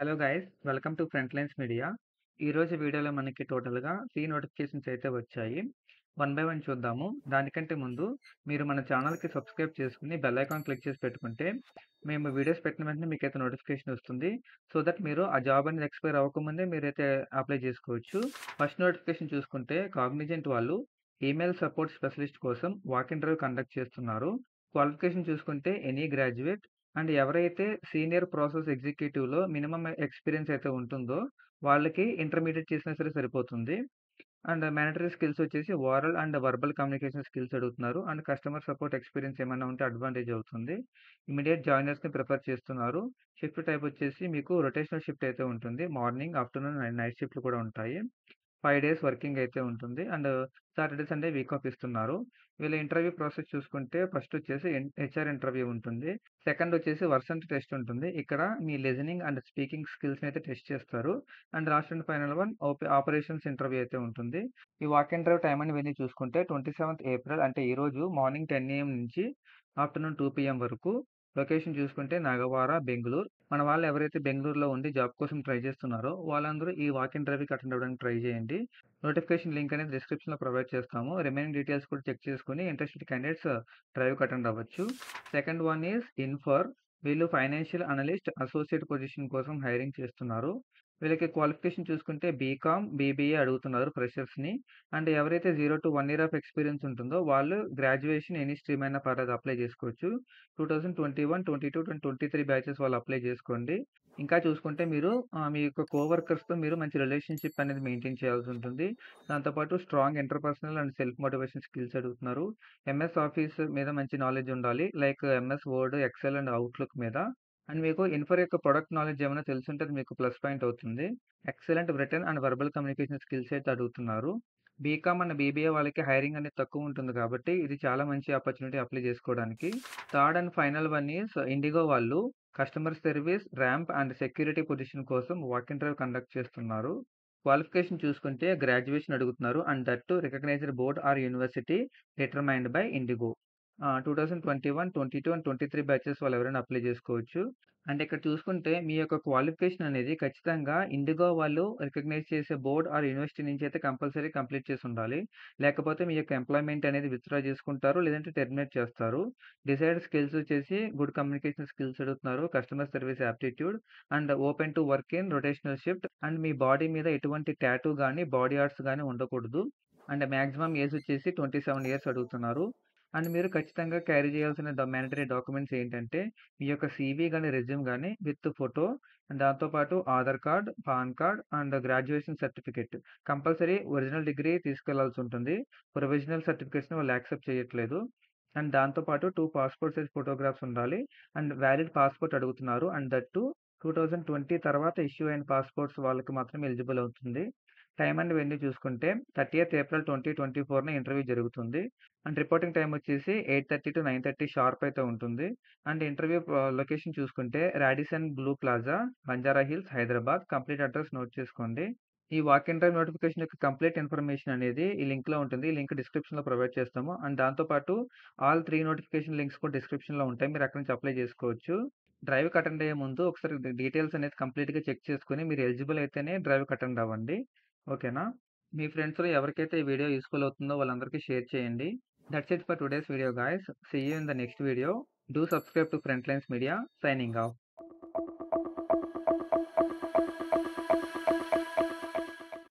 Hello guys, welcome to front lines media. ఈరోజు వీడియోలో మనకి టోటల్‌గా 3 నోటిఫికేషన్స్ అయితే వచ్చాయి. వన్ బై వన్ చూద్దాము. దానికంటే ముందు మీరు మన ఛానల్‌కి సబ్స్క్రైబ్ చేసుకొని బెల్ ఐకాన్ క్లిక్ చేసి పెట్టుకుంటే మేము వీడియోస్ పెట్టిన వెంటనే మీకైతే నోటిఫికేషన్ వస్తుంది. సో దట్ మీరు ఆ జాబ్ అనేది ఎక్స్‌పైర్ అవ్వకముందే మీరైతే అప్లై చేసుకోవచ్చు. ఫస్ట్ నోటిఫికేషన్ చూసుకుంటే కాగ్నిజెంట్ వాళ్ళు ఈమెయిల్ సపోర్ట్ స్పెషలిస్ట్ కోసం వాక్ ఇంటర్వ్యూ కండక్ట్ చేస్తున్నారు. క్వాలిఫికేషన్ చూసుకుంటే ఎనీ గ్రాడ్యుయేట్ అండ్ ఎవరైతే సీనియర్ ప్రాసెస్ ఎగ్జిక్యూటివ్‌లో మినిమమ్ ఎక్స్‌పీరియన్స్ అయితే ఉంటుందో, వాళ్ళకి ఇంటర్మీడియేట్ చేసినా సరే సరిపోతుంది. అండ్ మాండటరీ స్కిల్స్ వచ్చేసి oral and verbal communication skills అడుగుతున్నారు. అండ్ కస్టమర్ సపోర్ట్ ఎక్స్‌పీరియన్స్ ఏమైనా ఉంటే అడ్వాంటేజ్ అవుతుంది. ఇమ్మీడియేట్ జాయినర్స్‌ని ప్రిఫర్ చేస్తున్నారు. షిఫ్ట్ టైప్ వచ్చేసి మీకు రొటేషనల్ షిఫ్ట్ అయితే ఉంటుంది. మార్నింగ్, ఆఫ్టర్‌నూన్, నైట్ షిఫ్ట్‌లు కూడా ఉంటాయి. 5 డేస్ వర్కింగ్ అయితే ఉంటుంది. And Saturday, Sunday week off ఇస్తున్నారు. వీళ్ళ ఇంటర్వ్యూ ప్రాసెస్ చూసుకుంటే ఫస్ట్ వచ్చేసి హెచ్ఆర్ ఇంటర్వ్యూ ఉంటుంది. సెకండ్ వచ్చేసి వర్సెంట్ టెస్ట్ ఉంటుంది. ఇక్కడ మీ లిజనింగ్ అండ్ స్పీకింగ్ స్కిల్స్‌ని అయితే టెస్ట్ చేస్తారు. And last and final one operations interview అయితే ఉంటుంది. ఈ వాక్ ఇంటర్వ్యూ టైమ్ అని ఇవన్నీ చూసుకుంటే 27థ్ ఏప్రిల్ అంటే ఈరోజు మార్నింగ్ 10 AM నుంచి ఆఫ్టర్‌నూన్ 2 PM వరకు. లొకేషన్ చూసుకుంటే నాగవార, బెంగుళూరు. మన వాళ్ళు ఎవరైతే బెంగుళూరులో ఉండి జాబ్ కోసం ట్రై చేస్తున్నారో వాళ్ళందరూ ఈ వాక్ ఇంటర్వ్యూకి అటెండ్ అవ్వడానికి ట్రై చేయండి. నోటిఫికేషన్ లింక్ అనేది డిస్క్రిప్షన్‌లో ప్రొవైడ్ చేస్తాము. రిమైనింగ్ డీటెయిల్స్ కూడా చెక్ చేసుకొని ఇంట్రెస్టెడ్ క్యాండిడేట్స్ డ్రైవ్‌కి అటెండ్ అవ్వచ్చు. Second one is infer. వీళ్ళు ఫైనాన్షియల్ అనలిస్ట్ అసోసియేట్ పొజిషన్ కోసం హైరింగ్ చేస్తున్నారు. వీళ్ళకి క్వాలిఫికేషన్ చూసుకుంటే బీకామ్, బీబీఏ అడుగుతున్నారు ఫ్రెషర్స్‌ని. అండ్ ఎవరైతే 0-1 ఇయర్ ఆఫ్ ఎక్స్‌పీరియన్స్ ఉంటుందో వాళ్ళు గ్రాడ్యుయేషన్ ఎనీ స్ట్రీమ్ అయినా పర్లేదు అప్లై చేసుకోవచ్చు. 2021, 22, 23 బ్యాచెస్ వాళ్ళు అప్లై చేసుకోండి. ఇంకా చూసుకుంటే మీరు మీ యొక్క కోవర్కర్స్‌తో మీరు మంచి రిలేషన్‌షిప్ అనేది మెయింటైన్ చేయాల్సి ఉంటుంది. దాంతో పాటు strong interpersonal and self motivation skills అడుగుతున్నారు. ఎంఎస్ ఆఫీస్ మీద మంచి నాలెడ్జ్ ఉండాలి. Like MS Word, Excel and Outlook మీద. అండ్ మీకు ఇన్ఫర్ యొక్క ప్రొడక్ట్ నాలెడ్జ్ ఏమైనా తెలిసుంటే అది మీకు ప్లస్ పాయింట్ అవుతుంది. Excellent written and verbal communication skills అయితే అడుగుతున్నారు. బీకామ్ అండ్ బీబీఏ వాళ్ళకి హైరింగ్ అనేది తక్కువ ఉంటుంది కాబట్టి ఇది చాలా మంచి ఆపర్చునిటీ అప్లై చేసుకోవడానికి. Third and final one is IndiGo వాళ్ళు customer service, ramp and security position కోసం వాక్ ఇంటర్వ్యూ కండక్ట్ చేస్తున్నారు. క్వాలిఫికేషన్ చూసుకుంటే గ్రాడ్యుయేషన్ అడుగుతున్నారు. And that to recognised board or university determined by IndiGo. 2021, 22 అండ్ 23 బ్యాచెస్ వాళ్ళు ఎవరైనా అప్లై చేసుకోవచ్చు. అండ్ ఇక్కడ చూసుకుంటే మీ యొక్క క్వాలిఫికేషన్ అనేది ఖచ్చితంగా ఇండిగో వాళ్ళు రికగ్నైజ్ చేసే బోర్డ్ ఆర్ యూనివర్సిటీ నుంచి అయితే కంపల్సరీ కంప్లీట్ చేసి ఉండాలి. లేకపోతే మీ యొక్క ఎంప్లాయ్‌మెంట్ అనేది విత్‌డ్రా చేసుకుంటారు. లేదంటే టెర్మినేట్ చేస్తారు. డిసైర్డ్ స్కిల్స్ వచ్చేసి గుడ్ కమ్యూనికేషన్ స్కిల్స్ అడుగుతున్నారు. Customer service aptitude and open to work in rotational shift. And me body మీద ఎటువంటి టాటూ గాని, బాడీ ఆర్ట్స్ గాని ఉండకూడదు. అండ్ మాక్సిమం ఏజ్ వచ్చేసి 27 ఇయర్స్ అడుగుతున్నారు. అండ్ మీరు ఖచ్చితంగా క్యారీ చేయాల్సిన మ్యాండేటరీ డాక్యుమెంట్స్ ఏంటంటే, మీ యొక్క సీవీ గాని, రెజ్యూమ్ గాని విత్ ఫోటో, దాంతో పాటు Aadhaar card, PAN card and graduation certificate. Compulsory original degree తీసుకెళ్లాల్సి ఉంటుంది. ప్రొవిజనల్ సర్టిఫికేట్స్‌ని వాళ్ళు యాక్సెప్ట్ చేయట్లేదు. అండ్ దాంతో పాటు 2 పాస్‌పోర్ట్ సైజ్ ఫోటోగ్రాఫ్స్ ఉండాలి. అండ్ వ్యాలిడ్ పాస్‌పోర్ట్ అడుగుతున్నారు. అండ్ దట్ టూ 2020 తర్వాత ఇష్యూ అయిన పాస్‌పోర్ట్స్ వాళ్ళకి మాత్రమే ఎలిజిబుల్ అవుతుంది. టైమ్ అండ్ వెన్యూ చూసుకుంటే 30థ్ ఏప్రిల్ 2024న ఇంటర్వ్యూ జరుగుతుంది. అండ్ రిపోర్టింగ్ టైమ్ వచ్చేసి 8:30-9:30 షార్ప్ అయితే ఉంటుంది. అండ్ ఇంటర్వ్యూ లొకేషన్ చూసుకుంటే Radisson Blu Plaza, Banjara hills, Hyderabad. Complete address note చేసుకోండి. ఈ వాక్ ఇన్ టైమ్ నోటిఫికేషన్ యొక్క కంప్లీట్ ఇన్ఫర్మేషన్ అనేది ఈ లింక్‌లో ఉంటుంది. ఈ లింక్ డిస్క్రిప్షన్‌లో ప్రొవైడ్ చేస్తాము. అండ్ దాంతో పాటు ఆల్ 3 నోటిఫికేషన్ లింక్స్ కూడా డిస్క్రిప్షన్‌లో ఉంటాయి. మీరు అక్కడి నుంచి అప్లై చేసుకోవచ్చు. డ్రైవ్‌కి అటెండ్ అయ్యే ముందు ఒకసారి డీటెయిల్స్ అనేది కంప్లీట్‌గా చెక్ చేసుకొని మీరు ఎలిజిబుల్ అయితేనే డ్రైవ్‌కి అటెండ్ అవ్వండి. ఓకేనా? మీ ఫ్రెండ్స్‌లో ఎవరికైతే ఈ వీడియో యూజ్‌ఫుల్ అవుతుందో వాళ్ళందరికీ షేర్ చేయండి. That's it for today's video guys. See you in the next video. Do subscribe to Frontlines Media. Signing off.